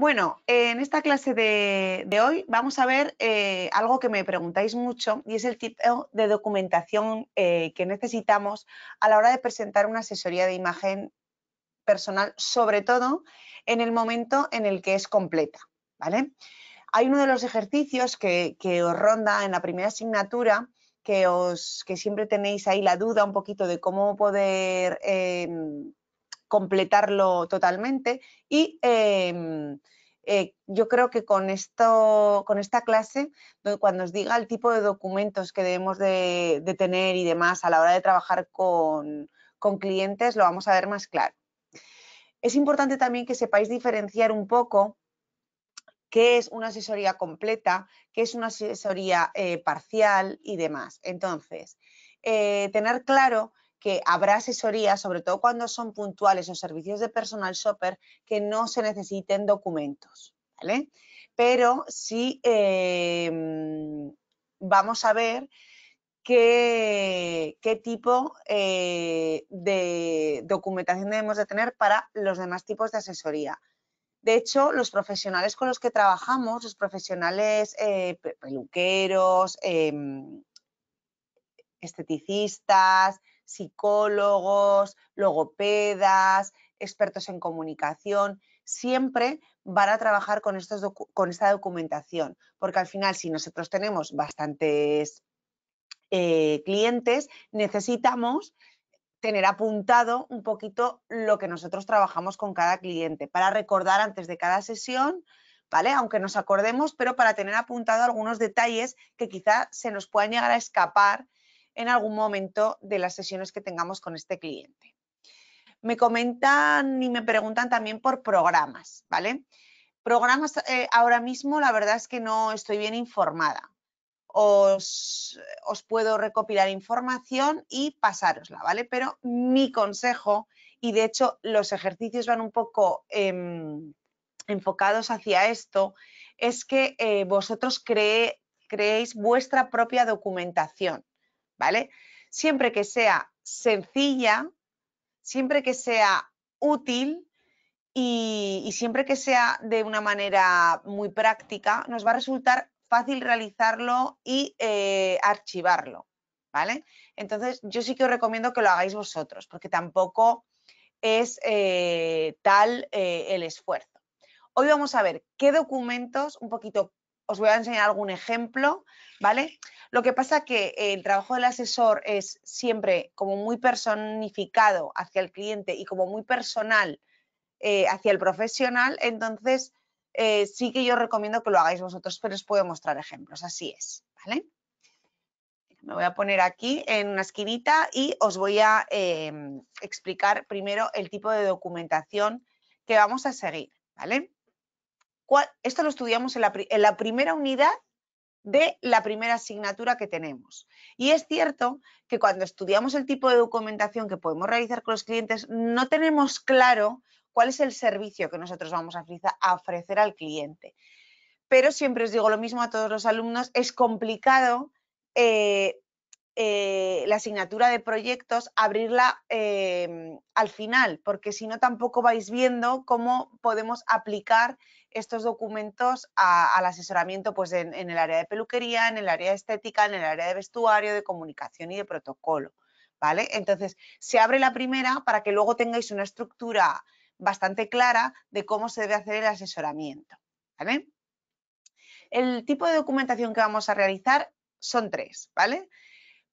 Bueno, en esta clase de hoy vamos a ver algo que me preguntáis mucho y es el tipo de documentación que necesitamos a la hora de presentar una asesoría de imagen personal, sobre todo en el momento en el que es completa, ¿vale? Hay uno de los ejercicios que os ronda en la primera asignatura, que siempre tenéis ahí la duda un poquito de cómo poder completarlo totalmente y yo creo que con esta clase, cuando os diga el tipo de documentos que debemos de tener y demás a la hora de trabajar con clientes, lo vamos a ver más claro. Es importante también que sepáis diferenciar un poco qué es una asesoría completa, qué es una asesoría parcial y demás. Entonces, tener claro que habrá asesorías, sobre todo cuando son puntuales o servicios de personal shopper, que no se necesiten documentos, ¿vale? Pero sí vamos a ver qué tipo de documentación debemos de tener para los demás tipos de asesoría. De hecho, los profesionales con los que trabajamos, los profesionales peluqueros, esteticistas, psicólogos, logopedas, expertos en comunicación, siempre van a trabajar con esta documentación, porque al final, si nosotros tenemos bastantes clientes, necesitamos tener apuntado un poquito lo que nosotros trabajamos con cada cliente para recordar antes de cada sesión, ¿vale? Aunque nos acordemos, pero para tener apuntado algunos detalles que quizá se nos puedan llegar a escapar en algún momento de las sesiones que tengamos con este cliente. Me comentan y me preguntan también por programas, ¿vale? Programas ahora mismo la verdad es que no estoy bien informada. Os puedo recopilar información y pasárosla, ¿vale? Pero mi consejo, y de hecho los ejercicios van un poco enfocados hacia esto, es que vosotros creéis vuestra propia documentación, ¿vale? Siempre que sea sencilla, siempre que sea útil y siempre que sea de una manera muy práctica, nos va a resultar fácil realizarlo y archivarlo, ¿vale? Entonces, yo sí que os recomiendo que lo hagáis vosotros, porque tampoco es tal el esfuerzo. Hoy vamos a ver qué documentos, un poquito, os voy a enseñar algún ejemplo, ¿vale? Lo que pasa que el trabajo del asesor es siempre como muy personificado hacia el cliente y como muy personal hacia el profesional, entonces sí que yo recomiendo que lo hagáis vosotros, pero os puedo mostrar ejemplos, así es, ¿vale? Me voy a poner aquí en una esquinita y os voy a explicar primero el tipo de documentación que vamos a seguir, ¿vale? Esto lo estudiamos en la primera unidad de la primera asignatura que tenemos. Y es cierto que cuando estudiamos el tipo de documentación que podemos realizar con los clientes, no tenemos claro cuál es el servicio que nosotros vamos a ofrecer al cliente. Pero siempre os digo lo mismo a todos los alumnos, es complicado la asignatura de proyectos, abrirla al final, porque si no tampoco vais viendo cómo podemos aplicar estos documentos al asesoramiento pues en el área de peluquería, en el área de estética, en el área de vestuario, de comunicación y de protocolo, ¿vale? Entonces, se abre la primera para que luego tengáis una estructura bastante clara de cómo se debe hacer el asesoramiento, ¿vale? El tipo de documentación que vamos a realizar son tres, ¿vale?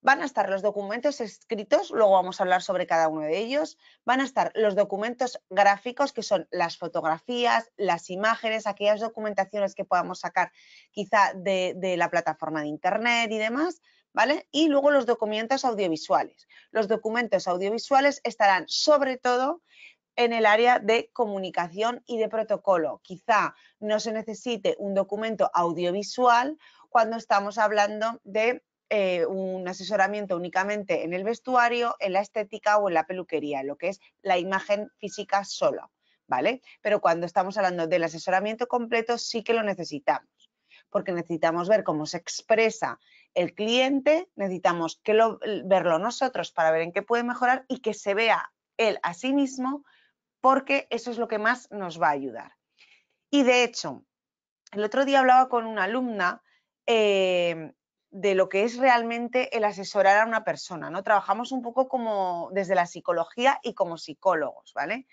Van a estar los documentos escritos, luego vamos a hablar sobre cada uno de ellos. Van a estar los documentos gráficos, que son las fotografías, las imágenes, aquellas documentaciones que podamos sacar quizá de la plataforma de internet y demás, ¿vale? Y luego los documentos audiovisuales. Los documentos audiovisuales estarán sobre todo en el área de comunicación y de protocolo. Quizá no se necesite un documento audiovisual cuando estamos hablando de un asesoramiento únicamente en el vestuario, en la estética o en la peluquería, lo que es la imagen física solo, ¿vale? Pero cuando estamos hablando del asesoramiento completo sí que lo necesitamos, porque necesitamos ver cómo se expresa el cliente, necesitamos verlo nosotros para ver en qué puede mejorar y que se vea él a sí mismo, porque eso es lo que más nos va a ayudar. Y de hecho, el otro día hablaba con una alumna de lo que es realmente el asesorar a una persona, ¿no? Trabajamos un poco como desde la psicología y como psicólogos, ¿vale?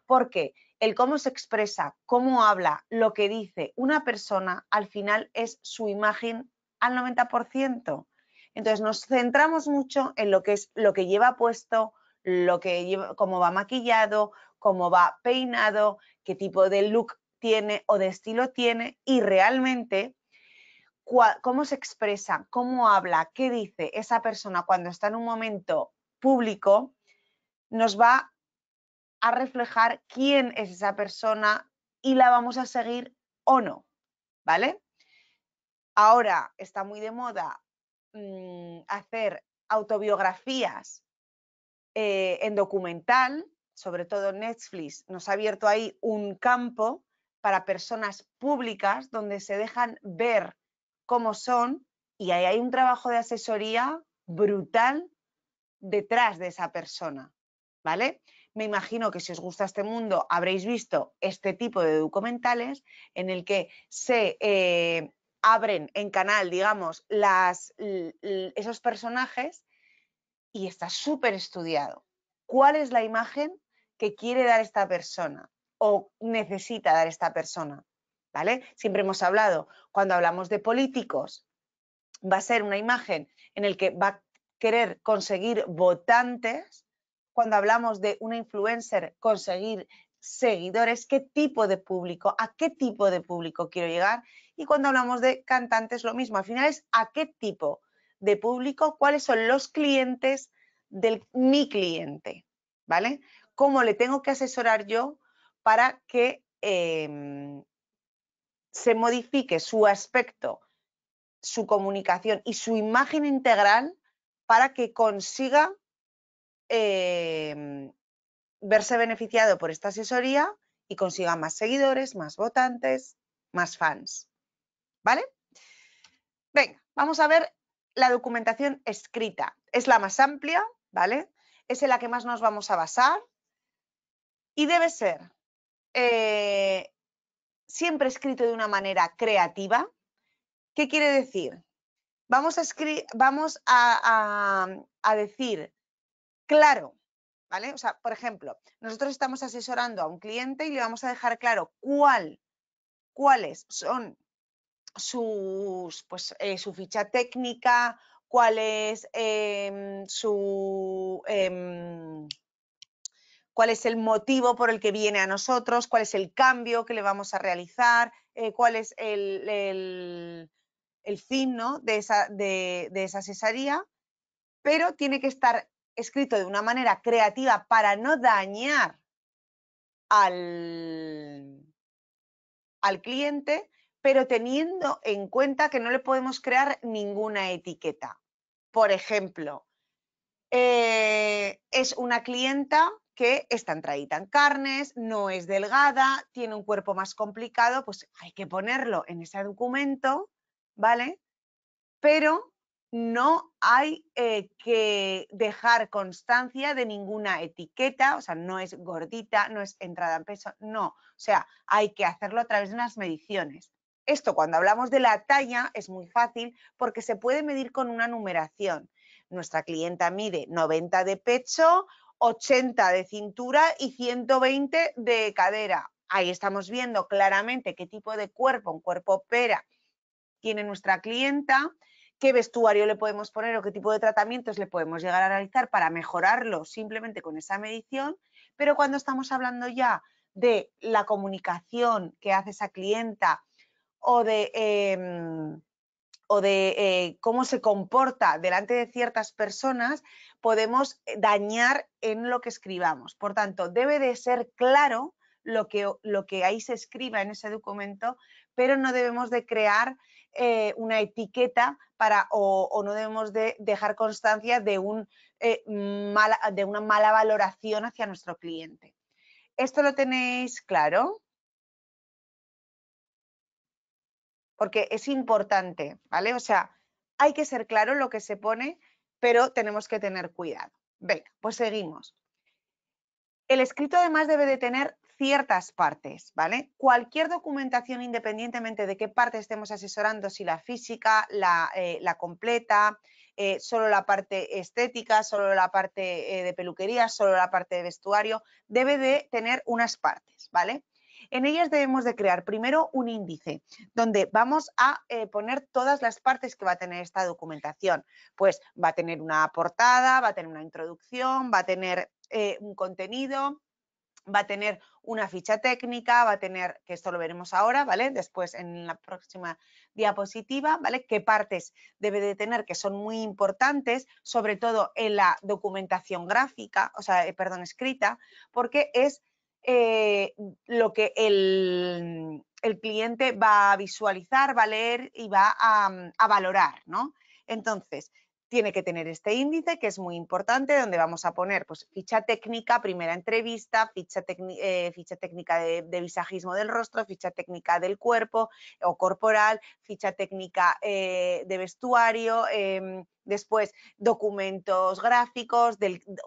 Porque el cómo se expresa, cómo habla, lo que dice una persona, al final es su imagen al 90%. Entonces nos centramos mucho en lo que es lo que lleva puesto, lo que lleva, cómo va maquillado, cómo va peinado, qué tipo de look tiene o de estilo tiene, y realmente cómo se expresa, cómo habla, qué dice esa persona cuando está en un momento público, nos va a reflejar quién es esa persona y la vamos a seguir o no, ¿vale? Ahora está muy de moda hacer autobiografías en documental, sobre todo Netflix nos ha abierto ahí un campo para personas públicas donde se dejan ver cómo son, y ahí hay un trabajo de asesoría brutal detrás de esa persona, ¿vale? Me imagino que si os gusta este mundo habréis visto este tipo de documentales en el que se abren en canal, digamos, esos personajes, y está súper estudiado. ¿Cuál es la imagen que quiere dar esta persona o necesita dar esta persona? ¿Vale? Siempre hemos hablado, cuando hablamos de políticos, va a ser una imagen en la que va a querer conseguir votantes. Cuando hablamos de una influencer, conseguir seguidores, qué tipo de público, a qué tipo de público quiero llegar. Y cuando hablamos de cantantes, lo mismo. Al final es a qué tipo de público, cuáles son los clientes de mi cliente, ¿vale? ¿Cómo le tengo que asesorar yo para que se modifique su aspecto, su comunicación y su imagen integral para que consiga verse beneficiado por esta asesoría y consiga más seguidores, más votantes, más fans? ¿Vale? Venga, vamos a ver la documentación escrita. Es la más amplia, ¿vale? Es en la que más nos vamos a basar y debe ser siempre escrito de una manera creativa. ¿Qué quiere decir? Vamos a decir claro, ¿vale? O sea, por ejemplo, nosotros estamos asesorando a un cliente y le vamos a dejar claro cuáles son su ficha técnica, cuál es cuál es el motivo por el que viene a nosotros, cuál es el cambio que le vamos a realizar, cuál es el fin, ¿no?, de esa asesoría, pero tiene que estar escrito de una manera creativa para no dañar al cliente, pero teniendo en cuenta que no le podemos crear ninguna etiqueta. Por ejemplo, es una clienta que está entradita en carnes, no es delgada, tiene un cuerpo más complicado, pues hay que ponerlo en ese documento, ¿vale? Pero no hay que dejar constancia de ninguna etiqueta, o sea, no es gordita, no es entrada en peso, no. O sea, hay que hacerlo a través de unas mediciones. Esto, cuando hablamos de la talla, es muy fácil porque se puede medir con una numeración. Nuestra clienta mide 90 de pecho, 80 de cintura y 120 de cadera. Ahí estamos viendo claramente qué tipo de cuerpo, un cuerpo pera, tiene nuestra clienta, qué vestuario le podemos poner o qué tipo de tratamientos le podemos llegar a realizar para mejorarlo simplemente con esa medición. Pero cuando estamos hablando ya de la comunicación que hace esa clienta o de cómo se comporta delante de ciertas personas, podemos dañar en lo que escribamos. Por tanto, debe de ser claro lo que ahí se escriba en ese documento, pero no debemos de crear una etiqueta o no debemos de dejar constancia de una mala valoración hacia nuestro cliente. ¿Esto lo tenéis claro? Porque es importante, ¿vale? O sea, hay que ser claro en lo que se pone, pero tenemos que tener cuidado. Venga, pues seguimos. El escrito además debe de tener ciertas partes, ¿vale? Cualquier documentación, independientemente de qué parte estemos asesorando, si la física, la completa, solo la parte estética, solo la parte de peluquería, solo la parte de vestuario, debe de tener unas partes, ¿vale? En ellas debemos de crear primero un índice donde vamos a poner todas las partes que va a tener esta documentación. Pues va a tener una portada, va a tener una introducción, va a tener un contenido, va a tener una ficha técnica, va a tener, que esto lo veremos ahora, ¿vale? Después en la próxima diapositiva, ¿vale? Qué partes debe de tener que son muy importantes, sobre todo en la documentación gráfica, o sea, perdón, escrita, porque es lo que el cliente va a visualizar, va a leer y va a valorar, ¿no? Entonces, tiene que tener este índice, que es muy importante, donde vamos a poner pues, ficha técnica, primera entrevista, ficha técnica de visajismo del rostro, ficha técnica del cuerpo o corporal, ficha técnica de vestuario, después documentos gráficos,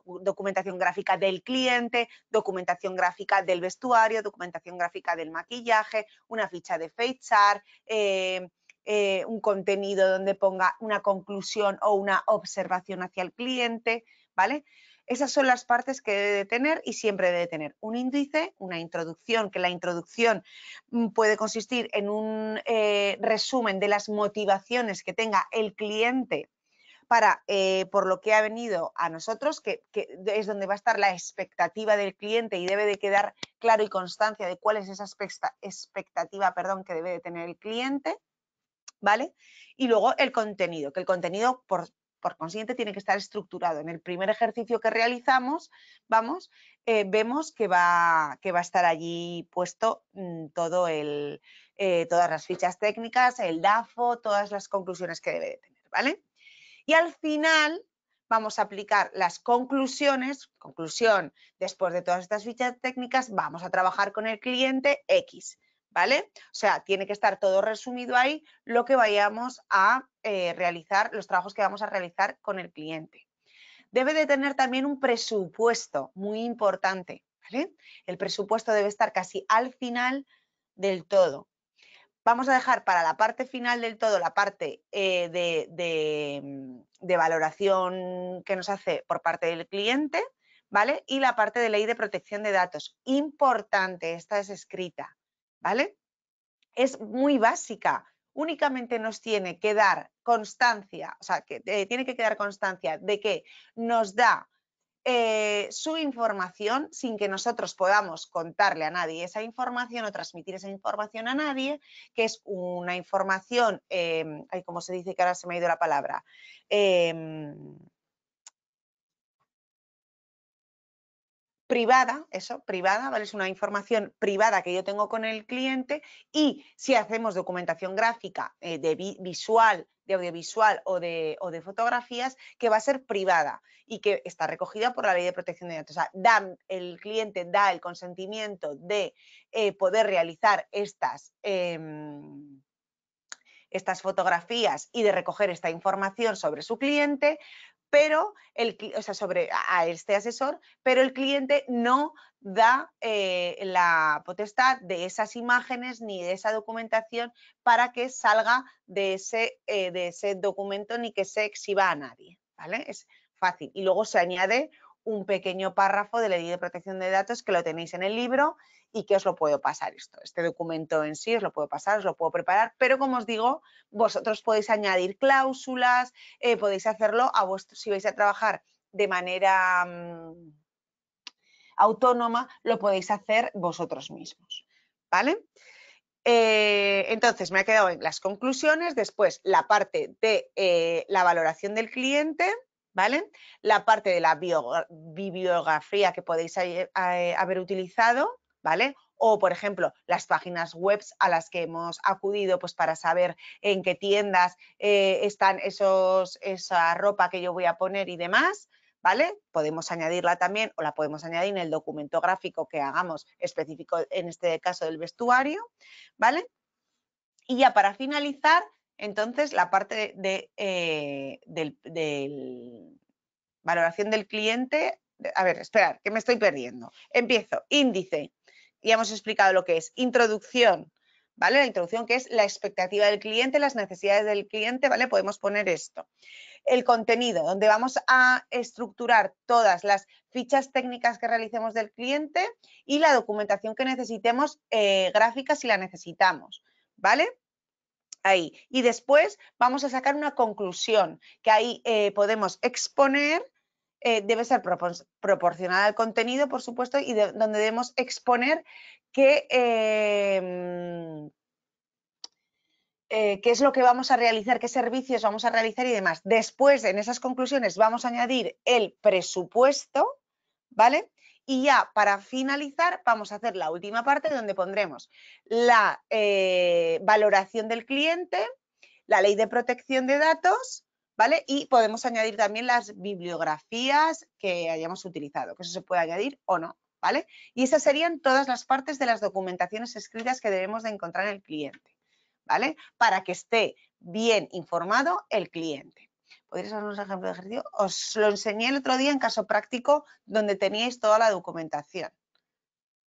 documentación gráfica del cliente, documentación gráfica del vestuario, documentación gráfica del maquillaje, una ficha de face chart, un contenido donde ponga una conclusión o una observación hacia el cliente, ¿vale? Esas son las partes que debe de tener y siempre debe tener un índice, una introducción, que la introducción puede consistir en un resumen de las motivaciones que tenga el cliente para, por lo que ha venido a nosotros, que es donde va a estar la expectativa del cliente y debe de quedar claro y constancia de cuál es esa expectativa, perdón, que debe de tener el cliente, ¿vale? Y luego el contenido, que el contenido por consiguiente tiene que estar estructurado. En el primer ejercicio que realizamos, vemos que va a estar allí puesto todas las fichas técnicas, el DAFO, todas las conclusiones que debe de tener, ¿vale? Y al final vamos a aplicar las conclusiones, conclusión, después de todas estas fichas técnicas, vamos a trabajar con el cliente X, ¿vale? O sea, tiene que estar todo resumido ahí lo que vayamos a realizar, los trabajos que vamos a realizar con el cliente. Debe de tener también un presupuesto muy importante, ¿vale? El presupuesto debe estar casi al final del todo. Vamos a dejar para la parte final del todo la parte de valoración que nos hace por parte del cliente, ¿vale? Y la parte de ley de protección de datos. Importante, esta es escrita, ¿vale? Es muy básica. Únicamente nos tiene que dar constancia, o sea, que tiene que quedar constancia de que nos da su información sin que nosotros podamos contarle a nadie esa información o transmitir esa información a nadie, que es una información, ¿cómo se dice que ahora se me ha ido la palabra? Privada, eso, privada, ¿vale? Es una información privada que yo tengo con el cliente y si hacemos documentación gráfica de visual, de audiovisual o de fotografías, que va a ser privada y que está recogida por la Ley de Protección de Datos. O sea, el cliente da el consentimiento de poder realizar estas fotografías y de recoger esta información sobre su cliente, pero sobre a este asesor, pero el cliente no da la potestad de esas imágenes ni de esa documentación para que salga de ese documento ni que se exhiba a nadie, ¿vale? Es fácil. Y luego se añade un pequeño párrafo de la Ley de Protección de Datos que lo tenéis en el libro y que os lo puedo pasar este documento en sí, os lo puedo pasar, os lo puedo preparar, pero como os digo, vosotros podéis añadir cláusulas, podéis hacerlo si vais a trabajar de manera autónoma, lo podéis hacer vosotros mismos, ¿vale? Entonces me ha quedado en las conclusiones, después la parte de la valoración del cliente, ¿vale? La parte de la bibliografía que podéis haber utilizado, ¿vale? O, por ejemplo, las páginas web a las que hemos acudido pues, para saber en qué tiendas están esa ropa que yo voy a poner y demás, ¿vale? Podemos añadirla también o la podemos añadir en el documento gráfico que hagamos específico, en este caso del vestuario, ¿vale? Y ya para finalizar, entonces, la parte de valoración del cliente A ver, esperad, que me estoy perdiendo. Empiezo, índice. Ya hemos explicado lo que es. Introducción, ¿vale? La introducción, que es la expectativa del cliente, las necesidades del cliente, ¿vale? Podemos poner esto. El contenido, donde vamos a estructurar todas las fichas técnicas que realicemos del cliente y la documentación que necesitemos, gráfica si la necesitamos, ¿vale? Ahí. Y después vamos a sacar una conclusión, que ahí podemos exponer, debe ser proporcional al contenido, por supuesto, y donde debemos exponer qué es lo que vamos a realizar, qué servicios vamos a realizar y demás. Después, en esas conclusiones, vamos a añadir el presupuesto, ¿vale? Y ya para finalizar vamos a hacer la última parte donde pondremos la valoración del cliente, la ley de protección de datos, ¿vale? Y podemos añadir también las bibliografías que hayamos utilizado, que eso se puede añadir o no, ¿vale? Y esas serían todas las partes de las documentaciones escritas que debemos de encontrar en el cliente, ¿vale? Para que esté bien informado el cliente. ¿Podríais dar unos ejemplos de ejercicio? Os lo enseñé el otro día en caso práctico donde teníais toda la documentación.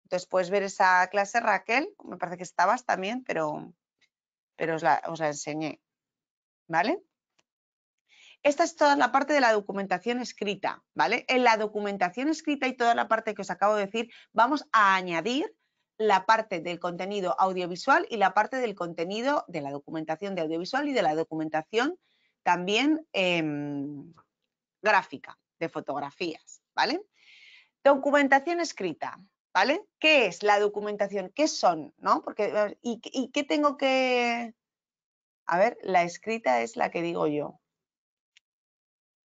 Entonces puedes ver esa clase, Raquel, me parece que estabas también, pero os la enseñé, ¿vale? Esta es toda la parte de la documentación escrita, ¿vale? En la documentación escrita y toda la parte que os acabo de decir, vamos a añadir la parte del contenido audiovisual y la parte del contenido de la documentación de audiovisual y de la documentación también gráfica, de fotografías, ¿vale? Documentación escrita, ¿vale? ¿Qué es la documentación? ¿Qué son? ¿No? Porque, ¿y qué tengo que...? A ver, la escrita es la que digo yo.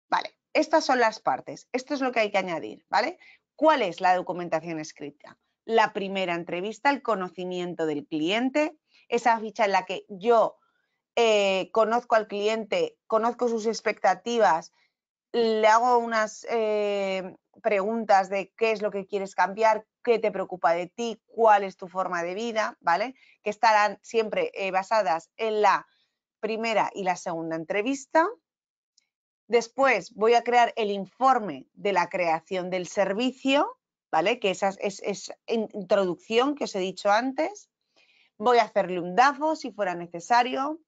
Vale, estas son las partes. Esto es lo que hay que añadir, ¿vale? ¿Cuál es la documentación escrita? La primera entrevista, el conocimiento del cliente, esa ficha en la que yo conozco al cliente, conozco sus expectativas, le hago unas preguntas de qué es lo que quieres cambiar, qué te preocupa de ti, cuál es tu forma de vida, ¿vale? Que estarán siempre basadas en la primera y la segunda entrevista. Después voy a crear el informe de la creación del servicio, ¿vale? Que esa es introducción que os he dicho antes. Voy a hacerle un DAFO si fuera necesario.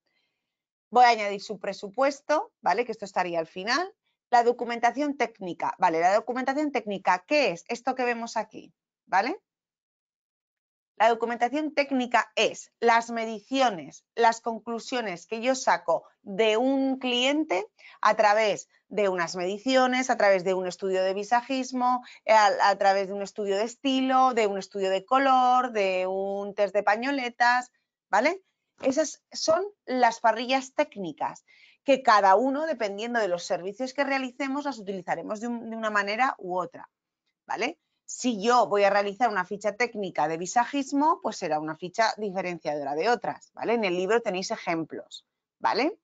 Voy a añadir su presupuesto, ¿vale? Que esto estaría al final. La documentación técnica, ¿vale? La documentación técnica, ¿qué es? Esto que vemos aquí, ¿vale? La documentación técnica es las mediciones, las conclusiones que yo saco de un cliente a través de unas mediciones, a través de un estudio de visajismo, a través de un estudio de estilo, de un estudio de color, de un test de pañoletas, ¿vale? Esas son las parrillas técnicas que cada uno, dependiendo de los servicios que realicemos, las utilizaremos de una manera u otra, ¿vale? Si yo voy a realizar una ficha técnica de visajismo, pues será una ficha diferenciadora de otras, ¿vale? En el libro tenéis ejemplos, ¿vale?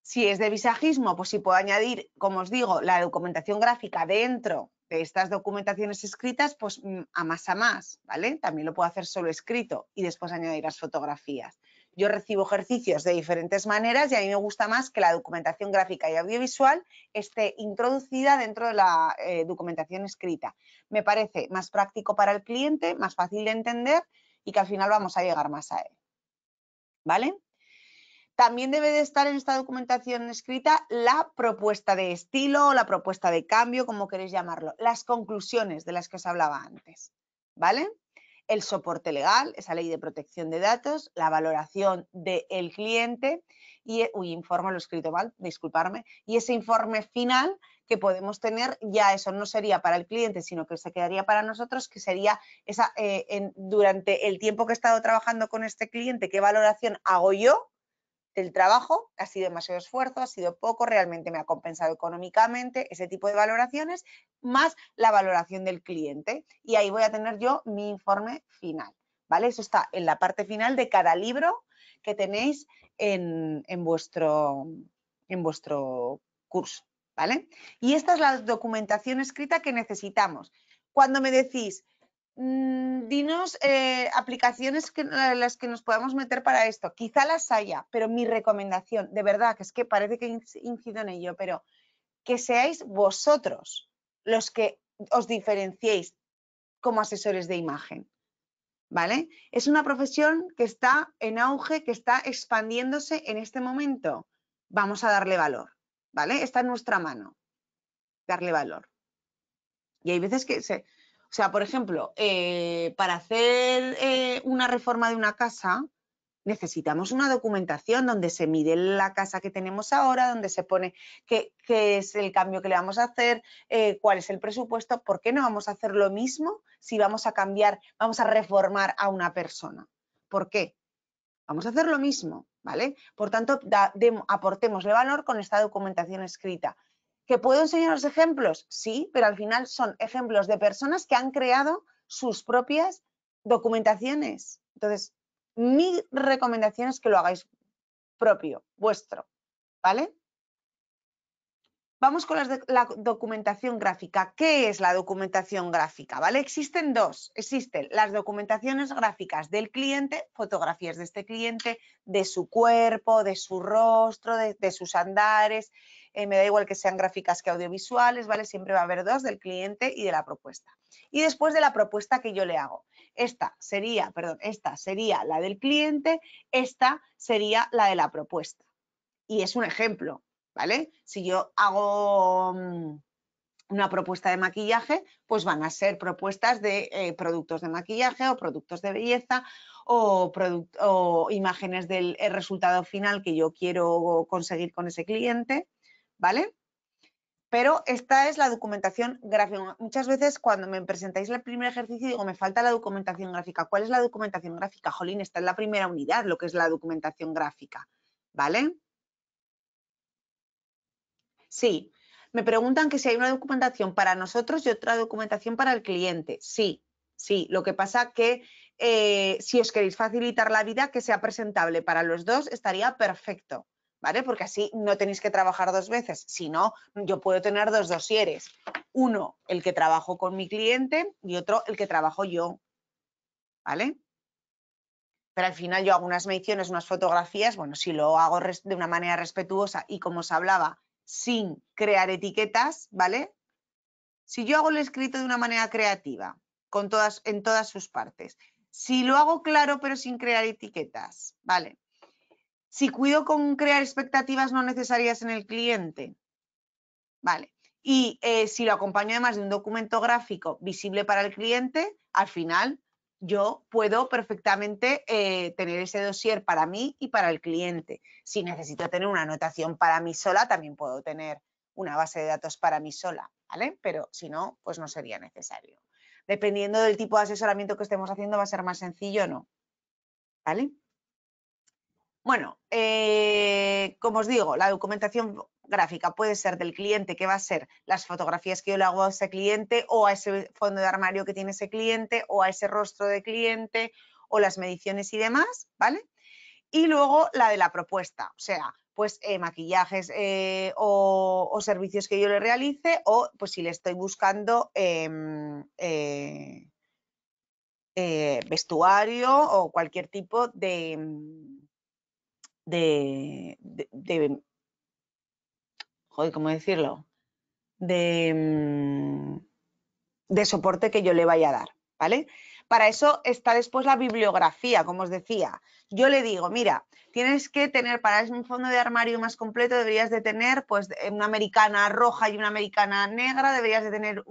Si es de visajismo, pues sí puedo añadir, como os digo, la documentación gráfica dentro de estas documentaciones escritas, pues a más, ¿vale? También lo puedo hacer solo escrito y después añadir las fotografías. Yo recibo ejercicios de diferentes maneras y a mí me gusta más que la documentación gráfica y audiovisual esté introducida dentro de la documentación escrita. Me parece más práctico para el cliente, más fácil de entender y que al final vamos a llegar más a él, ¿vale? También debe de estar en esta documentación escrita la propuesta de estilo o la propuesta de cambio, como queréis llamarlo, las conclusiones de las que os hablaba antes, ¿vale? El soporte legal, esa ley de protección de datos, la valoración del cliente y, informe, lo he escrito mal, disculparme, y ese informe final que podemos tener, ya eso no sería para el cliente, sino que se quedaría para nosotros, que sería esa, durante el tiempo que he estado trabajando con este cliente, qué valoración hago yo del trabajo, ha sido demasiado esfuerzo, ha sido poco, realmente me ha compensado económicamente, ese tipo de valoraciones, más la valoración del cliente. Y ahí voy a tener yo mi informe final, ¿vale? Eso está en la parte final de cada libro que tenéis en vuestro curso, ¿vale? Y esta es la documentación escrita que necesitamos. Cuando me decís, dinos aplicaciones las que nos podamos meter para esto. Quizá las haya, pero mi recomendación, de verdad, que es que parece que incido en ello, pero que seáis vosotros los que os diferenciéis como asesores de imagen, ¿vale? Es una profesión que está en auge, que está expandiéndose en este momento. Vamos a darle valor, ¿vale? Está en nuestra mano, darle valor. Y hay veces que o sea, por ejemplo, para hacer una reforma de una casa, necesitamos una documentación donde se mide la casa que tenemos ahora, donde se pone qué es el cambio que le vamos a hacer, cuál es el presupuesto. ¿Por qué no vamos a hacer lo mismo si vamos a cambiar, vamos a reformar a una persona? ¿Por qué? Vamos a hacer lo mismo, ¿vale? Por tanto, aportémosle valor con esta documentación escrita. ¿Que puedo enseñaros ejemplos? Sí, pero al final son ejemplos de personas que han creado sus propias documentaciones. Entonces, mi recomendación es que lo hagáis propio, vuestro, ¿vale? Vamos con la documentación gráfica. ¿Qué es la documentación gráfica? ¿Vale? Existen dos. Existen las documentaciones gráficas del cliente, fotografías de este cliente, de su cuerpo, de su rostro, de sus andares. Me da igual que sean gráficas que audiovisuales, ¿vale? Siempre va a haber dos, del cliente y de la propuesta. Y después de la propuesta que yo le hago. Esta sería la del cliente, esta sería la de la propuesta. Y es un ejemplo, ¿vale? Si yo hago una propuesta de maquillaje, pues van a ser propuestas de productos de maquillaje o productos de belleza o imágenes del resultado final que yo quiero conseguir con ese cliente, ¿vale? Pero esta es la documentación gráfica. Muchas veces cuando me presentáis el primer ejercicio digo, me falta la documentación gráfica. ¿Cuál es la documentación gráfica? Jolín, esta es la primera unidad, lo que es la documentación gráfica, ¿vale? Sí. Me preguntan que si hay una documentación para nosotros y otra documentación para el cliente. Sí, sí. Lo que pasa que si os queréis facilitar la vida, que sea presentable para los dos, estaría perfecto, ¿vale? Porque así no tenéis que trabajar dos veces. Si no, yo puedo tener dos dosieres. Uno, el que trabajo con mi cliente y otro, el que trabajo yo, ¿vale? Pero al final yo hago unas mediciones, unas fotografías, bueno, si lo hago de una manera respetuosa y como os hablaba, sin crear etiquetas, ¿vale? Si yo hago el escrito de una manera creativa, en todas sus partes, si lo hago claro pero sin crear etiquetas, ¿vale? Si cuido con crear expectativas no necesarias en el cliente, ¿vale? Y si lo acompaño además de un documento gráfico visible para el cliente, al final yo puedo perfectamente tener ese dossier para mí y para el cliente. Si necesito tener una anotación para mí sola, también puedo tener una base de datos para mí sola, ¿vale? Pero si no, pues no sería necesario. Dependiendo del tipo de asesoramiento que estemos haciendo, va a ser más sencillo o no, ¿vale? Bueno, como os digo, la documentación gráfica puede ser del cliente, que va a ser las fotografías que yo le hago a ese cliente o a ese fondo de armario que tiene ese cliente o a ese rostro de cliente o las mediciones y demás, ¿vale? Y luego la de la propuesta, o sea, pues maquillajes o servicios que yo le realice o pues si le estoy buscando vestuario o cualquier tipo de joder, ¿cómo decirlo? De soporte que yo le vaya a dar, ¿vale? Para eso está después la bibliografía, como os decía. Yo le digo, mira, tienes que tener para un fondo de armario más completo, deberías de tener pues una americana roja y una americana negra, deberías de tener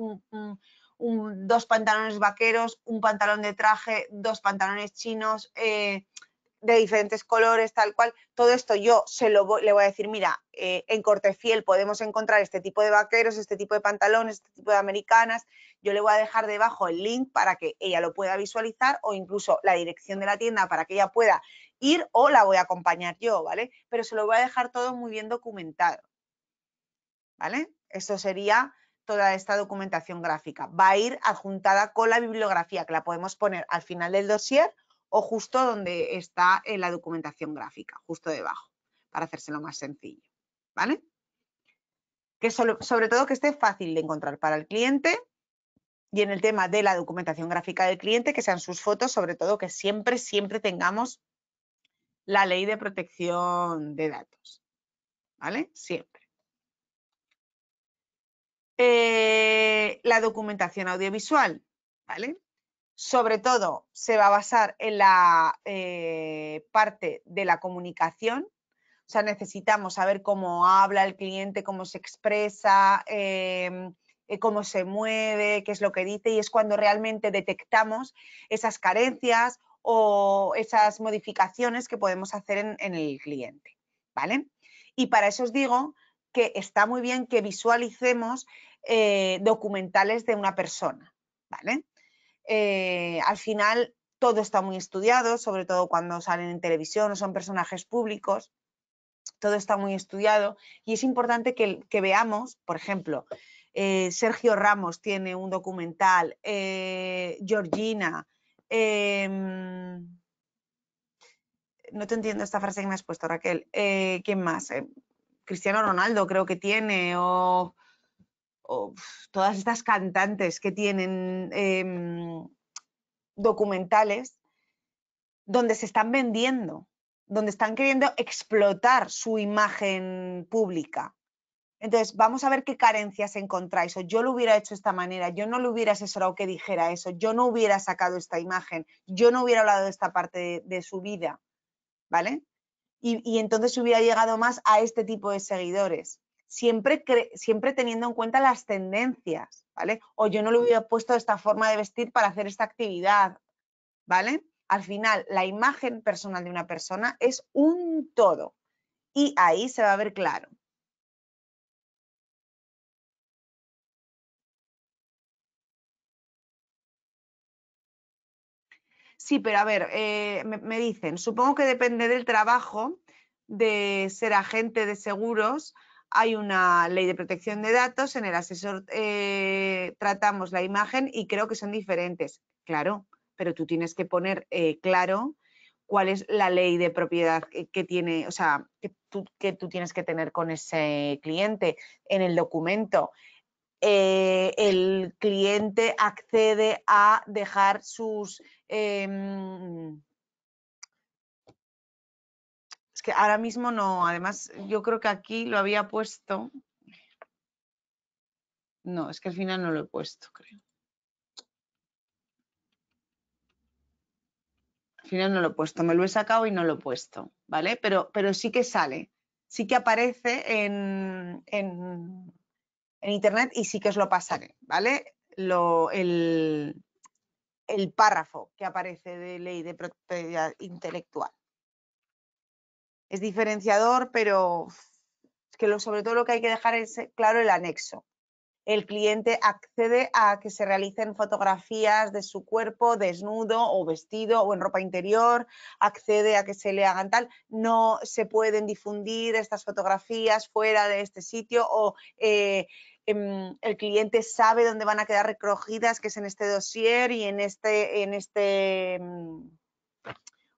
dos pantalones vaqueros, un pantalón de traje, dos pantalones chinos, de diferentes colores, tal cual. Todo esto yo le voy a decir, mira, en Cortefiel podemos encontrar este tipo de vaqueros, este tipo de pantalones, este tipo de americanas. Yo le voy a dejar debajo el link para que ella lo pueda visualizar o incluso la dirección de la tienda para que ella pueda ir o la voy a acompañar yo, ¿vale? Pero se lo voy a dejar todo muy bien documentado, ¿vale? Eso sería toda esta documentación gráfica. Va a ir adjuntada con la bibliografía, que la podemos poner al final del dossier o justo donde está la documentación gráfica, justo debajo, para hacérselo más sencillo, ¿vale? Que sobre todo que esté fácil de encontrar para el cliente y en el tema de la documentación gráfica del cliente, que sean sus fotos, sobre todo que siempre, siempre tengamos la ley de protección de datos, ¿vale? Siempre. La documentación audiovisual, ¿vale? Sobre todo se va a basar en la parte de la comunicación. O sea, necesitamos saber cómo habla el cliente, cómo se expresa, cómo se mueve, qué es lo que dice, y es cuando realmente detectamos esas carencias o esas modificaciones que podemos hacer en el cliente, ¿vale? Y para eso os digo que está muy bien que visualicemos documentales de una persona, ¿vale? Al final todo está muy estudiado, sobre todo cuando salen en televisión o son personajes públicos, todo está muy estudiado y es importante que veamos, por ejemplo, Sergio Ramos tiene un documental, Georgina, no te entiendo esta frase que me has puesto, Raquel, ¿quién más? Cristiano Ronaldo creo que tiene, o todas estas cantantes que tienen documentales donde se están vendiendo, donde están queriendo explotar su imagen pública. Entonces, vamos a ver qué carencias encontráis. O yo lo hubiera hecho de esta manera, yo no le hubiera asesorado que dijera eso, yo no hubiera sacado esta imagen, yo no hubiera hablado de esta parte de su vida, ¿vale? Y entonces hubiera llegado más a este tipo de seguidores. Siempre teniendo en cuenta las tendencias, ¿vale? O yo no le hubiera puesto esta forma de vestir para hacer esta actividad, ¿vale? Al final, la imagen personal de una persona es un todo y ahí se va a ver claro. Sí, pero a ver, me dicen, supongo que depende del trabajo de ser agente de seguros. Hay una ley de protección de datos, en el asesor tratamos la imagen y creo que son diferentes. Claro, pero tú tienes que poner claro cuál es la ley de propiedad que tiene, o sea, que tú tienes que tener con ese cliente en el documento. El cliente accede a dejar sus... es que ahora mismo no, además yo creo que aquí lo había puesto. No, es que al final no lo he puesto, creo. Al final no lo he puesto, me lo he sacado y no lo he puesto, ¿vale? Pero sí que sale, sí que aparece en internet y sí que os lo pasaré, ¿vale? El párrafo que aparece de ley de propiedad intelectual. Es diferenciador, pero es que sobre todo lo que hay que dejar es claro el anexo. El cliente accede a que se realicen fotografías de su cuerpo desnudo o vestido o en ropa interior, accede a que se le hagan tal, no se pueden difundir estas fotografías fuera de este sitio o el cliente sabe dónde van a quedar recogidas, que es en este dossier y en este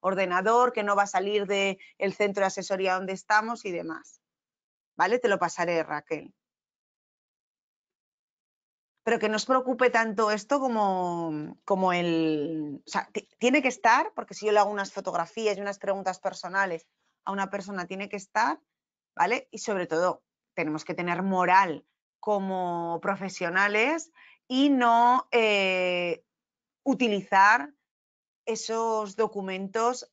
ordenador, que no va a salir del centro de asesoría donde estamos y demás. ¿Vale? Te lo pasaré, Raquel. Pero que no os preocupe tanto esto como el... O sea, tiene que estar, porque si yo le hago unas fotografías y unas preguntas personales a una persona, tiene que estar, ¿vale? Y sobre todo, tenemos que tener moral como profesionales y no utilizar esos documentos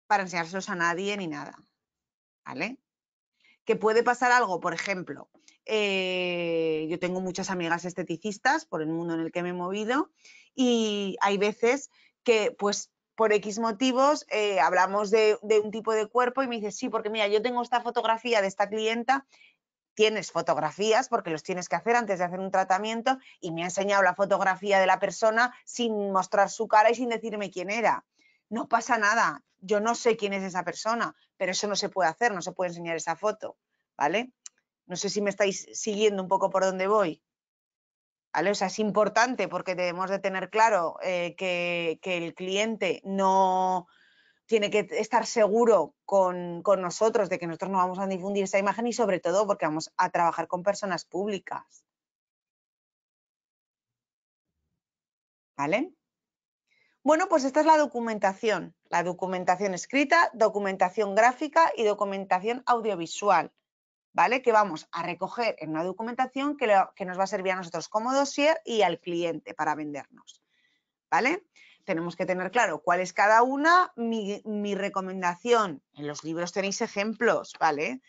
para enseñárselos a nadie ni nada, ¿vale? Que puede pasar algo, por ejemplo, yo tengo muchas amigas esteticistas por el mundo en el que me he movido y hay veces que, pues, por X motivos, hablamos de un tipo de cuerpo y me dices, sí, porque mira, yo tengo esta fotografía de esta clienta, tienes fotografías porque los tienes que hacer antes de hacer un tratamiento y me ha enseñado la fotografía de la persona sin mostrar su cara y sin decirme quién era. No pasa nada, yo no sé quién es esa persona, pero eso no se puede hacer, no se puede enseñar esa foto, ¿vale? No sé si me estáis siguiendo un poco por dónde voy, ¿vale? O sea, es importante porque debemos de tener claro que el cliente no tiene que estar seguro con nosotros de que nosotros no vamos a difundir esa imagen y sobre todo porque vamos a trabajar con personas públicas, ¿vale? Bueno, pues esta es la documentación escrita, documentación gráfica y documentación audiovisual. ¿vale? Que vamos a recoger en una documentación que nos va a servir a nosotros como dossier y al cliente para vendernos, ¿vale? Tenemos que tener claro cuál es cada una. Mi recomendación, en los libros tenéis ejemplos, ¿vale?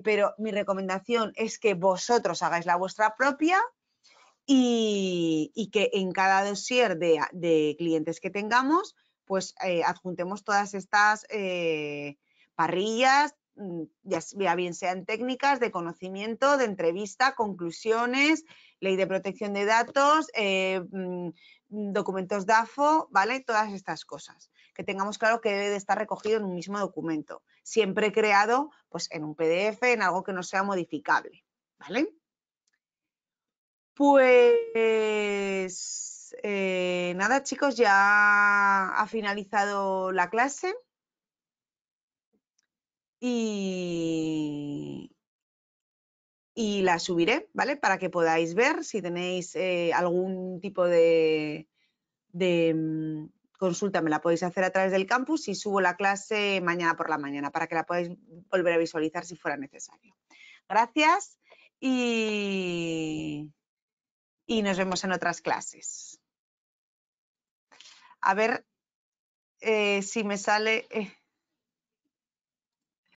Pero mi recomendación es que vosotros hagáis la vuestra propia y que en cada dossier de clientes que tengamos, pues adjuntemos todas estas parrillas, ya bien sean técnicas, de conocimiento, de entrevista, conclusiones, ley de protección de datos, documentos DAFO, ¿vale? Todas estas cosas. Que tengamos claro que debe de estar recogido en un mismo documento, siempre creado pues, en un PDF, en algo que no sea modificable, ¿vale? Pues nada, chicos, ya ha finalizado la clase y la subiré, ¿vale? Para que podáis ver si tenéis algún tipo de consulta, me la podéis hacer a través del campus y subo la clase mañana por la mañana para que la podáis volver a visualizar si fuera necesario. Gracias y nos vemos en otras clases. A ver si me sale...